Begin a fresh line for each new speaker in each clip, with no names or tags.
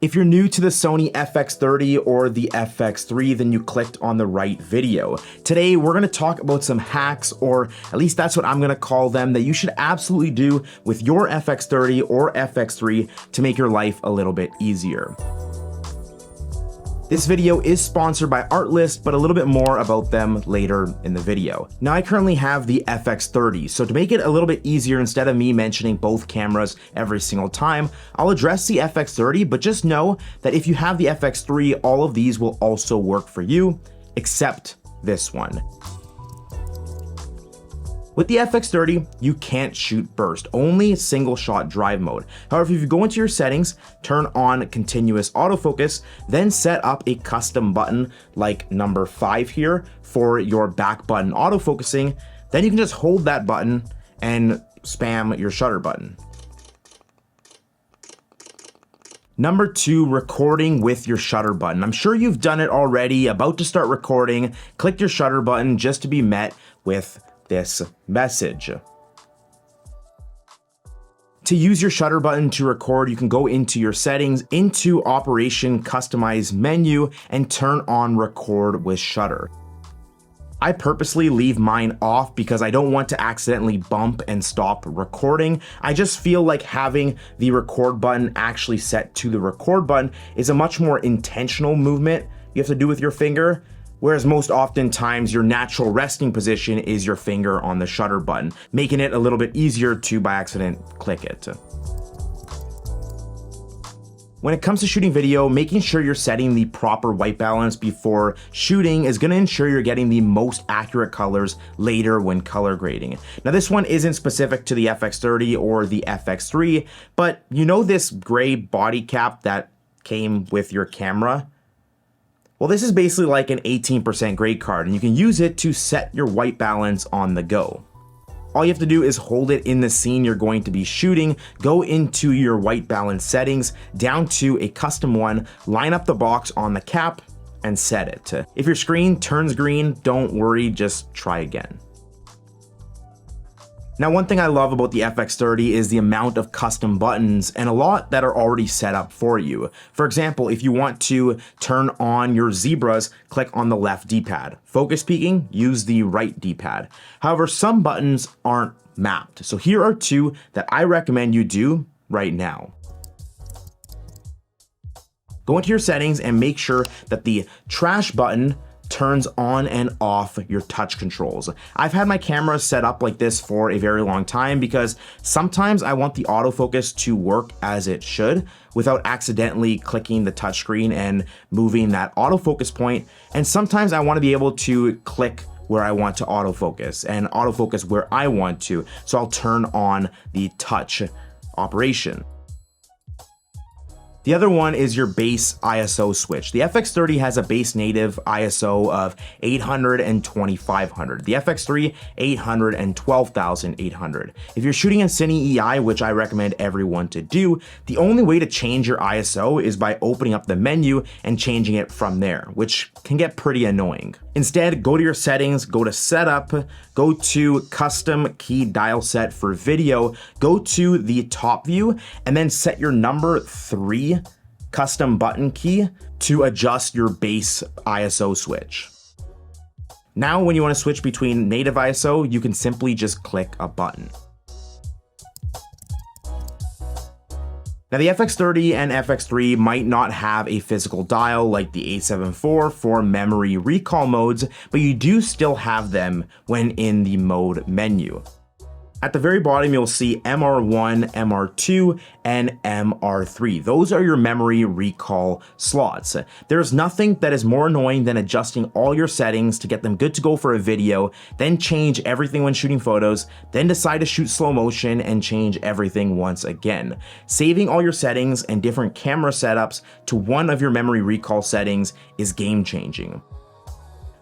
If you're new to the Sony FX30 or the FX3, then you clicked on the right video. Today, we're gonna talk about some hacks, or at least that's what I'm gonna call them, that you should absolutely do with your FX30 or FX3 to make your life a little bit easier. This video is sponsored by Artlist, but a little bit more about them later in the video. Now, I currently have the FX30, so to make it a little bit easier, instead of me mentioning both cameras every single time, I'll address the FX30, but just know that if you have the FX3, all of these will also work for you, except this one. With the FX30, you can't shoot burst, only single shot drive mode. However, if you go into your settings, turn on continuous autofocus, then set up a custom button like number 5 here for your back button autofocusing, then you can just hold that button and spam your shutter button. Number 2, recording with your shutter button. I'm sure you've done it already, about to start recording, click your shutter button just to be met with this message. To use your shutter button to record, you can go into your settings, into Operation Customize menu, and turn on Record with Shutter. I purposely leave mine off because I don't want to accidentally bump and stop recording. I just feel like having the record button actually set to the record button is a much more intentional movement you have to do with your finger. Whereas most oftentimes your natural resting position is your finger on the shutter button, making it a little bit easier to by accident click it. When it comes to shooting video, making sure you're setting the proper white balance before shooting is going to ensure you're getting the most accurate colors later when color grading. Now, this one isn't specific to the FX30 or the FX3, but you know this gray body cap that came with your camera? Well, this is basically like an 18% grade card, and you can use it to set your white balance on the go. All you have to do is hold it in the scene you're going to be shooting, go into your white balance settings, down to a custom one, line up the box on the cap, and set it. If your screen turns green, don't worry, just try again. Now, one thing I love about the FX30 is the amount of custom buttons, and a lot that are already set up for you. For example, if you want to turn on your zebras, click on the left D-pad. Focus peaking, use the right D-pad. However, some buttons aren't mapped. So here are 2 that I recommend you do right now. Go into your settings and make sure that the trash button turns on and off your touch controls. I've had my camera set up like this for a very long time because sometimes I want the autofocus to work as it should without accidentally clicking the touchscreen and moving that autofocus point. And sometimes I want to be able to click where I want to autofocus and autofocus where I want to. So I'll turn on the touch operation. The other one is your base ISO switch. The FX30 has a base native ISO of 800 and 2500. The FX3, 800 and 12,800. If you're shooting in Cine EI, which I recommend everyone to do, the only way to change your ISO is by opening up the menu and changing it from there, which can get pretty annoying. Instead, go to your settings, go to setup, go to custom key dial set for video, go to the top view, and then set your number 3 custom button key to adjust your base ISO switch. Now, when you want to switch between native ISO, you can simply just click a button. Now, the FX30 and FX3 might not have a physical dial like the 874 for memory recall modes, but you do still have them when in the mode menu. At the very bottom, you'll see MR1, MR2, and MR3. Those are your memory recall slots. There's nothing that is more annoying than adjusting all your settings to get them good to go for a video, then change everything when shooting photos, then decide to shoot slow motion and change everything once again. Saving all your settings and different camera setups to one of your memory recall settings is game changing.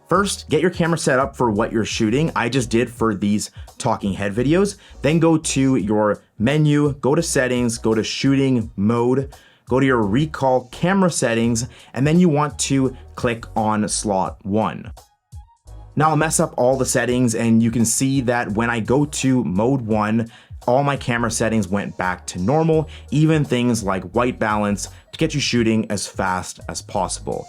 First, get your camera set up for what you're shooting. I just did for these talking head videos. Then go to your menu, go to settings, go to shooting mode, go to your recall camera settings, and then you want to click on slot 1. Now I'll mess up all the settings and you can see that when I go to mode 1, all my camera settings went back to normal, even things like white balance, to get you shooting as fast as possible.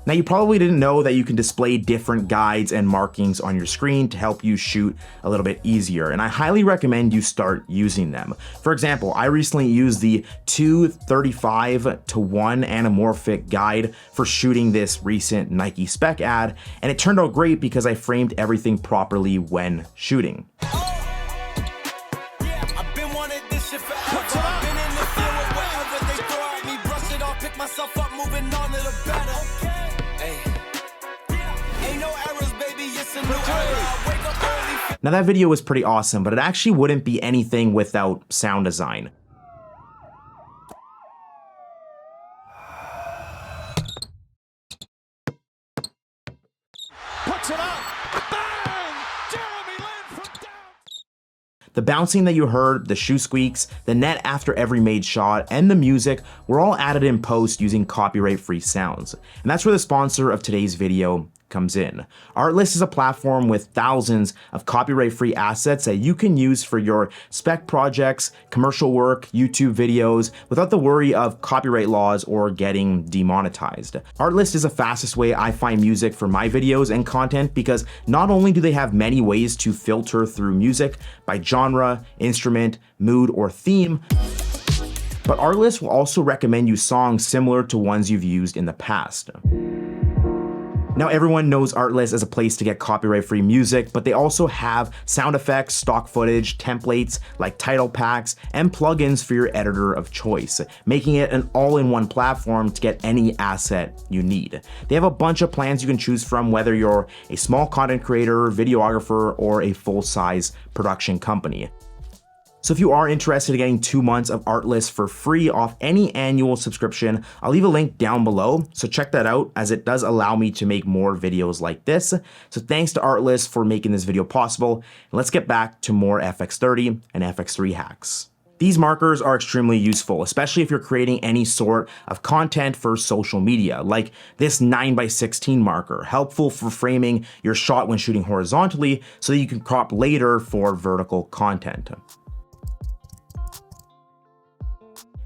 Now, you probably didn't know that you can display different guides and markings on your screen to help you shoot a little bit easier, and I highly recommend you start using them. For example, I recently used the 2:35:1 anamorphic guide for shooting this recent Nike spec ad, and it turned out great because I framed everything properly when shooting. Now, that video was pretty awesome, but it actually wouldn't be anything without sound design. Puts it up. Bang! Jeremy Lin from down. The bouncing that you heard, the shoe squeaks, the net after every made shot, and the music were all added in post using copyright-free sounds. And that's where the sponsor of today's video comes in. Artlist is a platform with thousands of copyright-free assets that you can use for your spec projects, commercial work, YouTube videos, without the worry of copyright laws or getting demonetized. Artlist is the fastest way I find music for my videos and content, because not only do they have many ways to filter through music by genre, instrument, mood, or theme, but Artlist will also recommend you songs similar to ones you've used in the past. Now, everyone knows Artlist as a place to get copyright-free music, but they also have sound effects, stock footage, templates like title packs, and plugins for your editor of choice, making it an all-in-one platform to get any asset you need. They have a bunch of plans you can choose from, whether you're a small content creator, videographer, or a full-size production company. So if you are interested in getting 2 months of Artlist for free off any annual subscription, I'll leave a link down below, so check that out, as it does allow me to make more videos like this. So thanks to Artlist for making this video possible, and let's get back to more FX30 and FX3 hacks. These markers are extremely useful, especially if you're creating any sort of content for social media, like this 9:16 marker, helpful for framing your shot when shooting horizontally so that you can crop later for vertical content.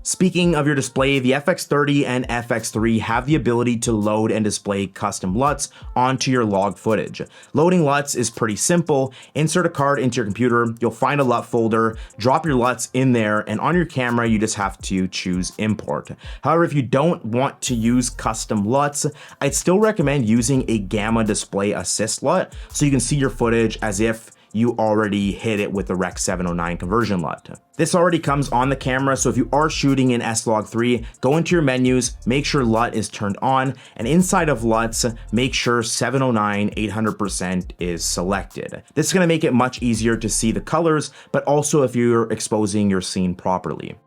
Speaking of your display, the FX30 and FX3 have the ability to load and display custom LUTs onto your log footage. Loading LUTs is pretty simple. Insert a card into your computer, you'll find a LUT folder, drop your LUTs in there, and on your camera, you just have to choose import. However, if you don't want to use custom LUTs, I'd still recommend using a gamma display assist LUT so you can see your footage as if you already hit it with the Rec 709 conversion LUT. This already comes on the camera, so if you are shooting in S-Log3, go into your menus, make sure LUT is turned on, and inside of LUTs, make sure 709 800% is selected. This is going to make it much easier to see the colors, but also if you're exposing your scene properly.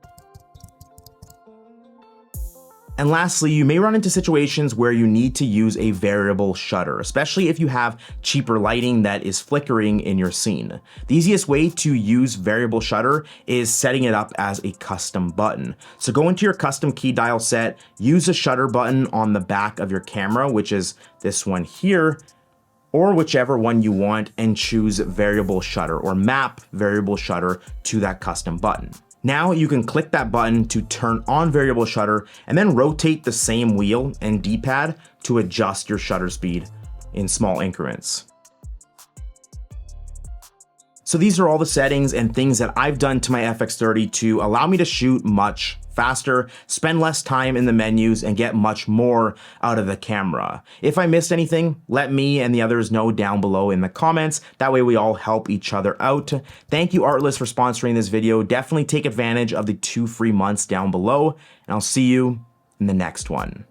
And lastly, you may run into situations where you need to use a variable shutter, especially if you have cheaper lighting that is flickering in your scene. The easiest way to use variable shutter is setting it up as a custom button. So go into your custom key dial set, use the shutter button on the back of your camera, which is this one here, or whichever one you want, and choose variable shutter or map variable shutter to that custom button. Now you can click that button to turn on variable shutter and then rotate the same wheel and D-pad to adjust your shutter speed in small increments. So these are all the settings and things that I've done to my FX30 to allow me to shoot much faster, spend less time in the menus, and get much more out of the camera. If I missed anything, let me and the others know down below in the comments. That way we all help each other out. Thank you, Artlist, for sponsoring this video. Definitely take advantage of the 2 free months down below, and I'll see you in the next one.